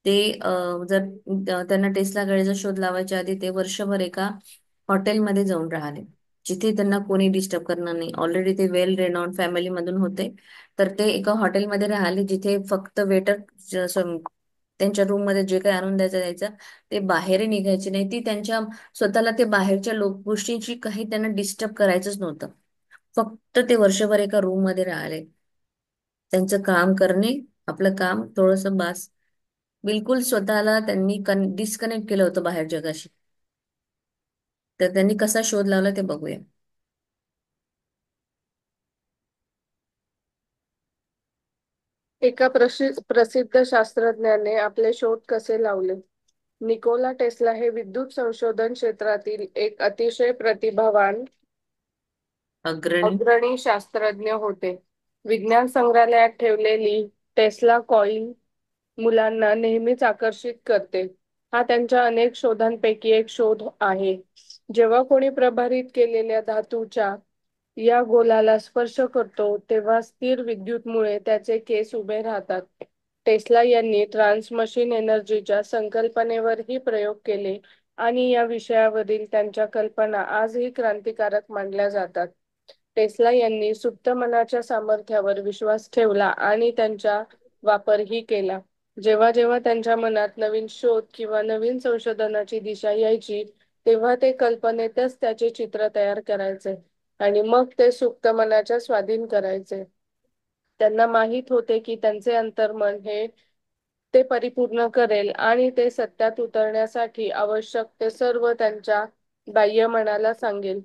ते जर त्यांना टेस्ला गाडीचा शोध लावायच्या आधी ते वर्षभर एका हॉटेलमध्ये जाऊन राहिले, जिथे त्यांना कोणी डिस्टर्ब करणार नाही. ऑलरेडी ते वेल रेनॉन्ड फॅमिली मधून होते. तर ते एका हॉटेलमध्ये राहिले, जिथे फक्त वेटर त्यांच्या रूम मध्ये जे काही आणून द्यायचं ते बाहेर निघायचे नाही. ती त्यांच्या स्वतःला ते बाहेरच्या गोष्टींची काही त्यांना डिस्टर्ब करायचंच नव्हतं. फक्त ते वर्षभर एका रूम मध्ये राहिले, त्यांचं काम करणे, आपलं काम थोडंसं बास. बिलकुल स्वतःला त्यांनी डिस्कनेक्ट केलं होतं बाहेर जगाशी. तर त्यांनी कसा शोध लावला ते बघूया. एका प्रसिद्ध शास्त्रज्ञाने आपले शोध कसे लावले. निकोला टेस्ला हे विद्युत संशोधन क्षेत्रातील एक अतिशय प्रतिभावान अग्रणी. अग्रणी शास्त्रज्ञ होते. विज्ञान संग्रहालयात ठेवलेली टेस्ला कॉइल मुलांना नेहमीच आकर्षित करते. हा त्यांच्या अनेक शोधांपैकी एक शोध आहे. जेव्हा कोणी प्रभारित केलेल्या धातूच्या या गोलाला स्पर्श करतो, तेव्हा स्थिर विद्युतमुळे त्याचे केस उभे राहतात. टेस्ला यांनी ट्रान्समशीन एनर्जीच्या संकल्पनेवरही प्रयोग केले आणि या विषयावरील त्यांच्या कल्पना आजही क्रांतिकारक मानल्या जातात. टेस्ला यांनी सुप्त मनाच्या सामर्थ्यावर विश्वास ठेवला आणि त्यांचा वापरही केला. जेव्हा जेव्हा त्यांच्या मनात नवीन शोध किंवा नवीन संशोधनाची दिशा यायची, तेव्हा ते कल्पनेतच त्याचे चित्र तयार करायचे आणि मग ते सुप्त मनाच्या स्वाधीन करायचे. त्यांना माहित होते की त्यांचे अंतर्मन हे ते परिपूर्ण करेल आणि ते सत्यात उतरण्यासाठी आवश्यक ते सर्व त्यांच्या बाह्य मनाला सांगेल.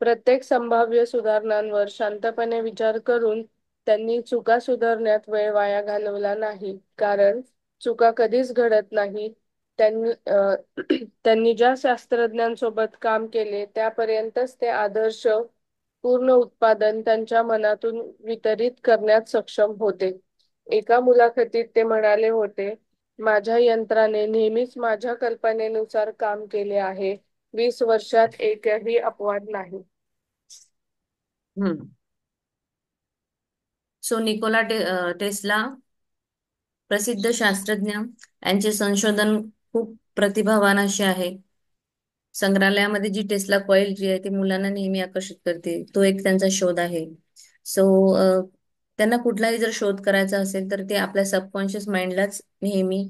प्रत्येक संभाव्य सुधारणांवर शांतपणे विचार करून त्यांनी चुका सुधारण्यात वेळ वाया घालवला नाही, कारण चुका कधीच घडत नाही. त्यांनी ज्या शास्त्रज्ञांसोबत काम केले त्यापर्यंतच ते आदर्श पूर्ण उत्पादन त्यांच्या मनातून वितरित करण्यात सक्षम होते. एका मुलाखतीत ते म्हणाले होते, माझ्या यंत्राने नेहमीच माझ्या कल्पनेनुसार काम केले आहे. 20 वर्षात एकही अपवाद नाही. हम्म. सो निकोला टेस्ला प्रसिद्ध शास्त्रज्ञ, यांचे संशोधन खूप प्रतिभावान असे आहे. संग्रहालयामध्ये जी टेस्ला कॉईल जी आहे ती मुलांना नेहमी आकर्षित करते, तो एक त्यांचा शोध आहे. सो त्यांना कुठलाही जर शोध करायचा असेल तर ते आपल्या सबकॉन्शियस माइंडलाच नेहमी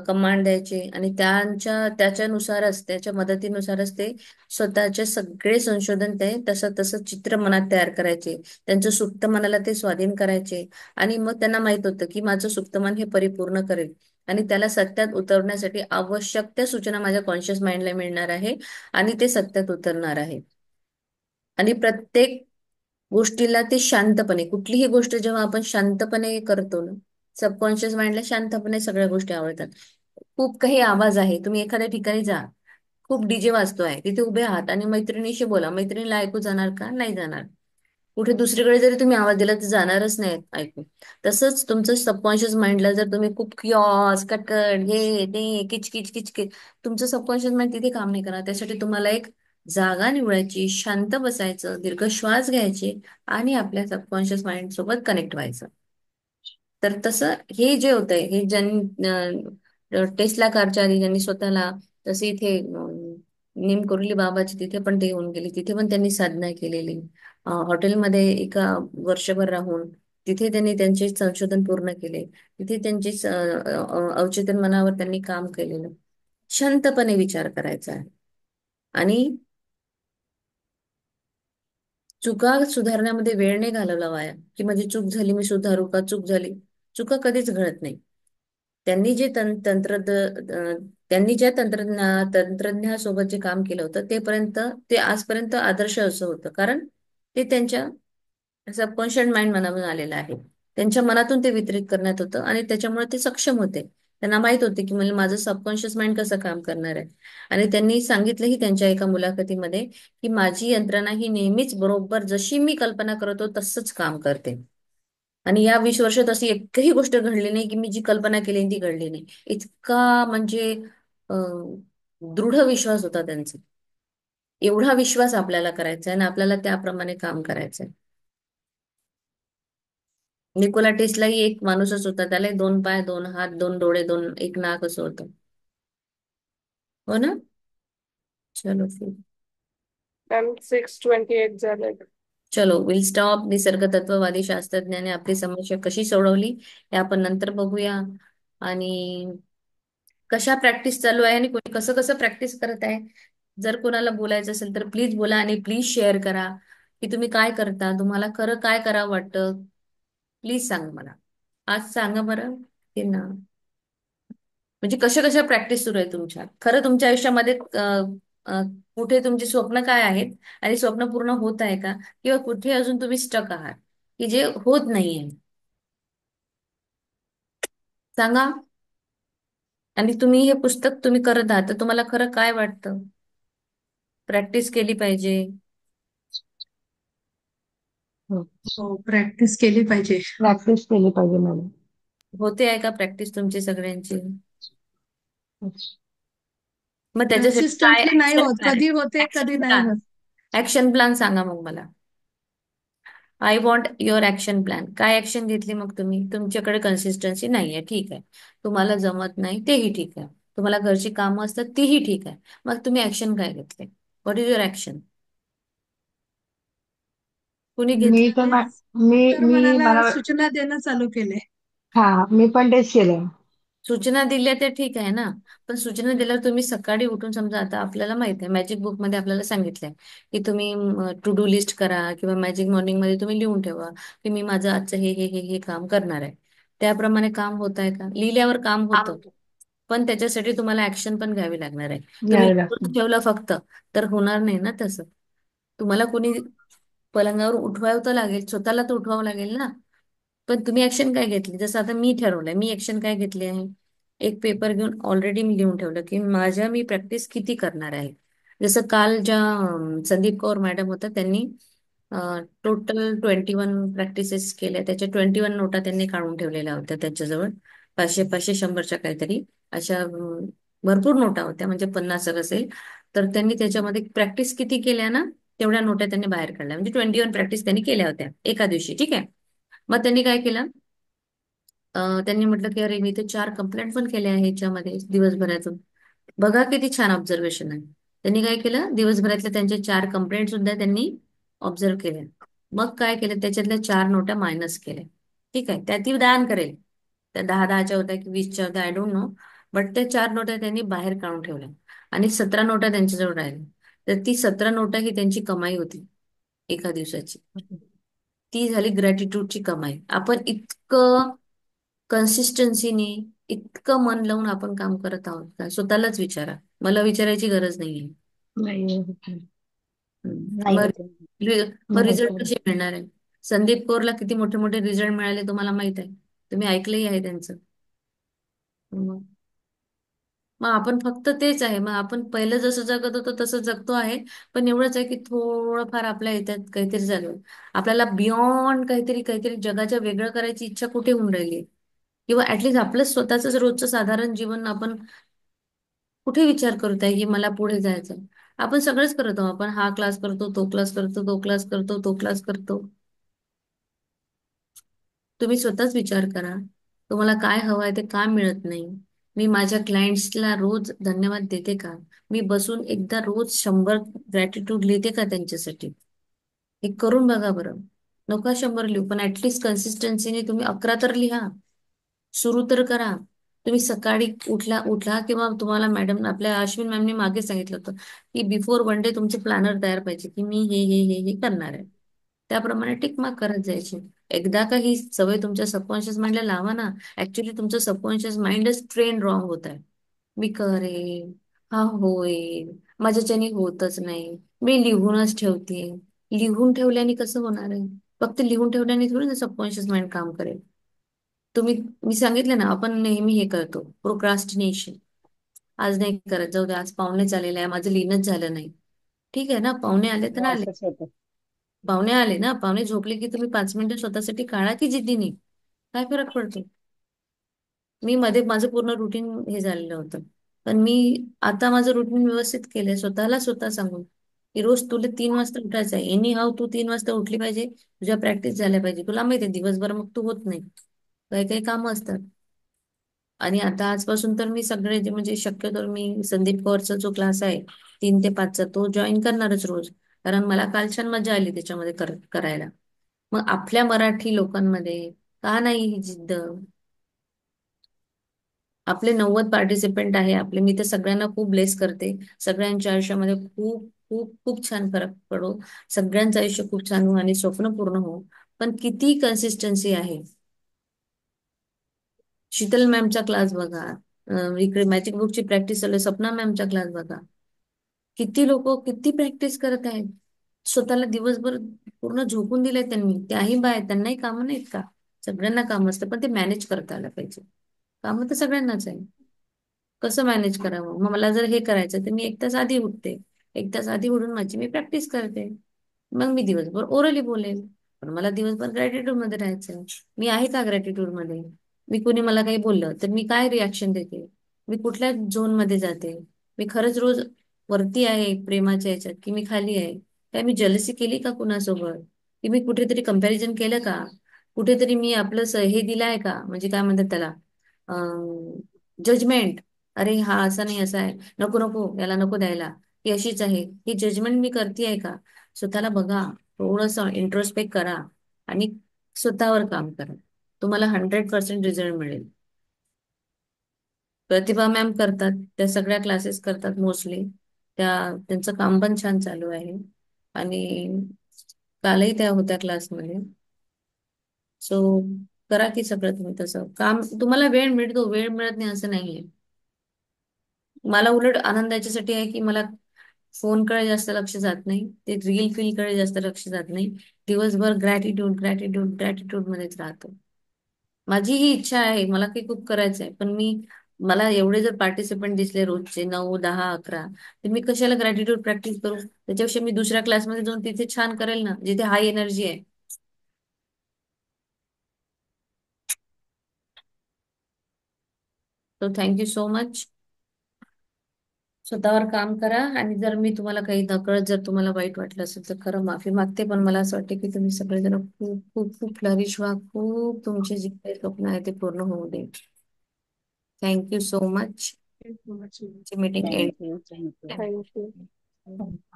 कमांड द्यायचे, आणि त्याच्यानुसारच त्याच्या मदतीनुसारच ते स्वतःचे सगळे संशोधन ते तसं तसं चित्र मनात तयार करायचे. त्यांचं सुप्त मनाला ते स्वाधीन करायचे. आणि मग त्यांना माहित होतं की माझं सुप्त मन हे परिपूर्ण करेल, आणि त्याला सत्यात उतरण्यासाठी आवश्यक त्या सूचना माझ्या कॉन्शियस माइंडला मिळणार आहे, आणि ते सत्यात उतरणार आहे. आणि प्रत्येक गोष्टीला ते शांतपणे, कुठलीही गोष्ट जेव्हा आपण शांतपणे करतो ना, सबकॉन्शियस माइंडला शांतपणे सगळ्या गोष्टी आवडतात. खूप काही आवाज आहे, तुम्ही एखाद्या ठिकाणी जा, खूप डीजे वाजतो आहे, तिथे उभे आहात आणि मैत्रिणीशी बोला, मैत्रिणीला ऐकू जाणार का? नाही जाणार. कुठे दुसरीकडे जरी तुम्ही आवाज दिला तर जाणारच नाही ऐकून. तसंच तुमचं सबकॉन्शियस माइंडला जर तुम्ही खूप किऑस कटकट हे ते किचकिच किचकिच, तुमचं सबकॉन्शियस माइंड तिथे काम नाही करणार. त्यासाठी तुम्हाला एक जागा निवडायची, शांत बसायचं, दीर्घ श्वास घ्यायचे आणि आपल्या सबकॉन्शियस माइंड सोबत कनेक्ट व्हायचं. तर तसं हे जे होतंय, हे टेस्ला कारच्या आधी ज्यांनी स्वतःला, तसे इथे नीम कोरली बाबाची तिथे पण ते येऊन गेले, तिथे पण त्यांनी साधना केलेली. हॉटेलमध्ये एका वर्षभर राहून तिथे त्यांनी त्यांचे संशोधन पूर्ण केले. तिथे त्यांचे अवचेतन मनावर त्यांनी काम केलेलं. शांतपणे विचार करायचा आहे. आणि चुका सुधारण्यामध्ये वेळ नाही घालवला वाया, की माझी चूक झाली मी सुधारू का, चूक झाली. चुका कधीच घडत नाही. त्यांनी जे त्यांनी ज्या तंत्रज्ञासोबत जे काम केलं होतं ते आजपर्यंत आदर्श असं होतं, कारण ते त्यांच्या सबकॉन्शियस माइंड मनातून आलेलं आहे. त्यांच्या मनातून ते वितरित करण्यात होतं आणि त्याच्यामुळे ते सक्षम होते. त्यांना माहित होते की मला माझं सबकॉन्शियस माइंड कसं काम करणार आहे. आणि त्यांनी सांगितलंही त्यांच्या एका मुलाखतीमध्ये की माझी यंत्रणा ही नेहमीच बरोबर जशी मी कल्पना करतो तसंच काम करते. आणि या 20 वर्षात अशी एकही गोष्ट घडली नाही की मी जी कल्पना केली ती घडली नाही. इतका म्हणजे अं, दृढ विश्वास होता त्यांचा. एवढा विश्वास आपल्याला करायचा आहे आणि आपल्याला त्याप्रमाणे काम करायचंय. निकोला टेस्लाही एक माणूसच होता, त्याला 2 पाय 2 हात 2 डोळे एक नाक असं होतं. हो ना. चलो फिर. मॅम 6:28 झाले. चलो विल स्टॉप. निसर्ग तत्ववादी शास्त्रज्ञाने आपली समस्या कशी सोडवली हे आपण नंतर बघूया. आणि कशा प्रॅक्टिस चालू आहे आणि कोणी कसं कसं प्रॅक्टिस करत आहे. जर कोणाला बोलायचं असेल तर प्लीज बोला आणि प्लीज शेअर करा की तुम्ही काय करता, तुम्हाला खरं काय करावं वाटतं. प्लीज सांगा मला. आज सांगा बरं की ना, म्हणजे कशा कशा प्रॅक्टिस सुरू आहे तुमच्या, खरं तुमच्या आयुष्यामध्ये अ, कुठे तुमची स्वप्न काय आहेत आणि स्वप्न पूर्ण होत आहे का, किंवा कुठे अजून तुम्ही स्टक आहात की जे होत नाहीये. सांगा. आणि तुम्ही हे पुस्तक तुम्ही करत आहात तर तुम्हाला खरं काय वाटतं. प्रॅक्टिस केली पाहिजे. हो हो, प्रॅक्टिस केली पाहिजे. प्रॅक्टिस केली पाहिजे मॅडम. होते आहे का प्रॅक्टिस तुमची सगळ्यांची. मग त्याच्यासाठी काय कन्सिस्टंटली नाही ऍक्शन होत, प्लॅन कधी होते कधी ऍक्शन नाही प्लॅन होत. ऍक्शन प्लॅन सांगा मग मला. I want your action plan. काय ऍक्शन घेतली मग तुम्ही. तुमच्याकडे कन्सिस्टन्सी नाहीये, ठीक आहे. तुम्हाला जमत नाही तेही ठीक आहे. तुम्हाला घरची कामं असतात तीही ठीक आहे. मग तुम्ही ऍक्शन काय घेतले. What is your action. कुणी मी घेतलं. तर मी तर मी मनाला मला सूचना देणं चालू केले. हा, मी पण तेच केलं. सूचना दिल्या ते ठीक आहे ना. पण सूचना दिल्यावर तुम्ही सकाळी उठून, समजा आता आपल्याला माहित आहे मॅजिक बुक मध्ये आपल्याला सांगितलंय की तुम्ही टू डू लिस्ट करा किंवा मॅजिक मॉर्निंग मध्ये तुम्ही लिहून ठेवा की मी माझं आजचं हे काम करणार आहे. त्याप्रमाणे काम होत आहे का. लिहिल्यावर काम होतं, पण त्याच्यासाठी तुम्हाला ऍक्शन पण घ्यावी लागणार आहे. तुम्ही घ्यावे लिहून लागतं. ठेवलं फक्त तर होणार नाही ना तसं. तुम्हाला कोणी पलंगावर उठवावं तर लागेल, स्वतःला तर उठवावं लागेल ना. पण तुम्ही ऍक्शन काय घेतली. जसं आता मी ठरवलंय, मी ऍक्शन काय घेतली आहे. एक पेपर घेऊन ऑलरेडी मी लिहून ठेवलं की मी प्रॅक्टिस किती करणार आहे. जसं काल ज्या संदीप कौर मॅडम होत्या त्यांनी टोटल 21 प्रॅक्टिसेस केल्या. त्याच्या 21 नोटा त्यांनी काढून ठेवलेल्या होत्या त्यांच्याजवळ. 500 500 100च्या काहीतरी अशा भरपूर नोटा होत्या, म्हणजे 50 असेल. तर त्यांनी त्याच्यामध्ये प्रॅक्टिस किती केल्या ना, तेवढ्या नोटा त्यांनी बाहेर काढल्या. म्हणजे 21 प्रॅक्टिस त्यांनी केल्या होत्या एका दिवशी, ठीक आहे. मग त्यांनी काय केलं. त्यांनी म्हटलं की अरे मी ते 4 कंप्लेंट पण केल्या आहे ह्याच्यामध्ये दिवसभरातून. बघा किती छान ऑब्झर्वेशन आहे. त्यांनी काय केलं, दिवसभरातल्या त्यांच्या 4 कंप्लेंट सुद्धा त्यांनी ऑब्झर्व केल्या. मग काय केलं, त्याच्यातल्या 4 नोटा मायनस केल्या. ठीक आहे, त्या ती दान करेल. त्या 10-10च्या होत्या की 20च्या होत्या, आय डोंट नो. बट त्या 4 नोटा त्यांनी बाहेर काढून ठेवल्या आणि 17 नोटा त्यांच्याजवळ राहिल्या. तर ती 17 नोटा ही त्यांची कमाई होती एका दिवसाची. ती झाली ग्रॅटिट्यूडची कमाई. आपण इतकं कन्सिस्टन्सीने, इतकं मन लावून आपण काम करत आहोत का, स्वतःलाच विचारा. मला विचारायची गरज नाहीये. नाही होत. हम्म. नाही मग होत. मग नाही रिझल्ट होत. कसे मिळणार आहे. संदीप कौरला किती मोठे मोठे रिझल्ट मिळाले तुम्हाला माहित आहे. तुम्ही ऐकलंही आहे त्यांचं. मग मग आपण फक्त तेच आहे, मग आपण पहिलं जसं जगत होतो तसं जगतो आहे. पण एवढंच आहे की थोडंफार आपल्या याच्यात काहीतरी झालं, आपल्याला बियॉन्ड काहीतरी काहीतरी जगाच्या वेगळं करायची इच्छा कुठे होऊन राहिली, किंवा ऍटलीस्ट आपलं स्वतःच रोजचं साधारण जीवन आपण कुठे विचार करत आहे की मला पुढे जायचं. आपण सगळंच करतो, आपण हा क्लास करतो, तो क्लास करतो, तो क्लास करतो, तो क्लास करतो. तुम्ही स्वतःच विचार करा, तुम्हाला काय हवं आहे ते का मिळत नाही. मी माझ्या क्लायंट्सला रोज धन्यवाद देते का? मी बसून एकदा रोज 100 ग्रॅटिट्यूड लिहिते का त्यांच्यासाठी? हे करून बघा बरं. नका 100 लिहू, पण ऍटलीस्ट कन्सिस्टन्सीने तुम्ही 11 तर लिहा. सुरू तर करा. तुम्ही सकाळी उठला उठला किंवा तुम्हाला मॅडम आपल्या अश्विन मॅमने मागे सांगितलं होतं की बिफोर 1 डे तुमचे प्लॅनर तयार पाहिजे की मी हे करणार आहे. त्याप्रमाणे टिक मार्क करत जायचे. एकदा का ही सवय तुमच्या सबकॉन्शियस माइंडला लावा ना, ऍक्च्युली तुमचं सबकॉन्शियस माइंडच ट्रेन रॉंग होत आहे. मी करेन, हा होईल, माझ्याच्याने होतच नाही, मी लिहूनच ठेवते. लिहून ठेवल्याने कसं होणार आहे? फक्त लिहून ठेवल्याने थोडी ना सबकॉन्शियस माइंड काम करेल. तुम्ही, मी सांगितलं ना, आपण नेहमी हे करतो प्रोक्रास्टिनेशन. आज नाही करत, जाऊ दे, आज पाहुणे आलेले आहे, माझं लिहिणंच झालं नाही. ठीक आहे ना, पाहुणे आले तर हो, आले. असंच होतं. पाहुणे आले ना, पाहुणे झोपले की तुम्ही 5 मिनिटं स्वतःसाठी काढा की जिद्दीने. काय फरक पडतो? मी मध्ये माझं पूर्ण रुटीन हे झालेलं होतं, पण मी आता माझं रुटीन व्यवस्थित केलंय, स्वतःला स्वतः सांगून की रोज तुला 3 वाजता उठायचं आहे. एनी हाव तू 3 वाजता उठली पाहिजे, तुझ्या प्रॅक्टिस झाल्या पाहिजे. तुला माहिती आहे दिवसभर मग तू होत नाही, काही काही कामं असतात. आणि आता आजपासून तर मी सगळे जे म्हणजे शक्यतो मी संदीप कौरचा जो क्लास आहे 3 ते 5चा तो जॉईन करणारच रोज. कारण मला काल छान मजा आली त्याच्यामध्ये करायला. मग आपल्या मराठी लोकांमध्ये का नाही ही जिद्द? आपले 90 पार्टिसिपेंट आहे आपले, मी तर सगळ्यांना खूप ब्लेस करते. सगळ्यांच्या आयुष्यामध्ये खूप खूप खूप छान फरक पडो, सगळ्यांचं आयुष्य खूप छान हो आणि स्वप्न पूर्ण हो. पण किती कन्सिस्टन्सी आहे. शीतल मॅमचा क्लास बघा, इकडे मॅजिक बुकची प्रॅक्टिस चालू आहे, सपना मॅमचा क्लास बघा. किती लोक किती प्रॅक्टिस करत आहेत. स्वतःला दिवसभर पूर्ण झोकून दिलंय त्यांनी. त्याही बाय त्यांनाही कामं नाहीत का? सगळ्यांना काम असतं, पण ते मॅनेज करता आलं पाहिजे. कामं तर सगळ्यांनाच आहे. कसं मॅनेज करावं? मग मला जर हे करायचं तर मी 1 तास आधी उठते. 1 तास आधी उठून माझी मी प्रॅक्टिस करते. मग मी दिवसभर ओरली बोलेल. पण मला दिवसभर ग्रॅटिट्यूड मध्ये राहायचं. मी आहे का ग्रॅटिट्यूड मध्ये? मी कुणी मला काही बोललं तर मी काय रिॲक्शन देते? मी कुठल्या झोन मध्ये जाते? मी खरंच रोज वरती आहे प्रेमाच्या याच्यात की मी खाली आहे? काय मी जलसी केली का कुणासोबत? की मी कुठेतरी कंपॅरिझन केलं का? कुठेतरी मी आपलं हे दिलं आहे का, म्हणजे काय म्हणतात त्याला, जजमेंट. अरे हा असा नाही असा आहे, नको नको याला नको द्यायला, ही अशीच आहे, ही जजमेंट मी करते आहे का? स्वतःला बघा, थोडस इंट्रोस्पेक्ट करा आणि स्वतःवर काम करा. तुम्हाला 100% रिझल्ट मिळेल. प्रतिभा मॅम करतात, त्या सगळ्या क्लासेस करतात मोस्टली. त्यांचं काम पण छान चालू आहे. आणि कालही त्या होत्या क्लासमध्ये. सो करा की सगळं तुम्ही तसं काम. तुम्हाला वेळ मिळतो, वेळ मिळत नाही असं नाहीये. मला उलट आनंद याच्यासाठी आहे की मला फोनकडे जास्त लक्ष जात नाही, ते रील फीलकडे जास्त लक्ष जात नाही. दिवसभर ग्रॅटिट्यूड ग्रॅटिट्यूड ग्रॅटिट्यूड मध्येच राहतो. माझी ही इच्छा आहे, मला काही खूप करायचं आहे, पण मला एवढे जर पार्टिसिपंट दिसले रोजचे 9, 10, 11, तर मी कशाला ग्रॅटिट्यूड प्रॅक्टिस करू? त्याच्यापेक्षा मी दुसऱ्या क्लासमध्ये जाऊन तिथे छान करेल ना, जिथे हाय एनर्जी आहे. तो थँक्यू सो मच. स्वतःवर काम करा. आणि जर मी तुम्हाला काही नकळत जर तुम्हाला वाईट वाटलं असेल तर खरं माफी मागते. पण मला असं वाटतं की तुम्ही सगळेजण खूप खूप खूप फ्लरिश व्हा, खूप तुमचे जे काही स्वप्न आहे ते पूर्ण होऊ दे. Thank you so much. Meeting end. Thank you. Thank you. Thank you.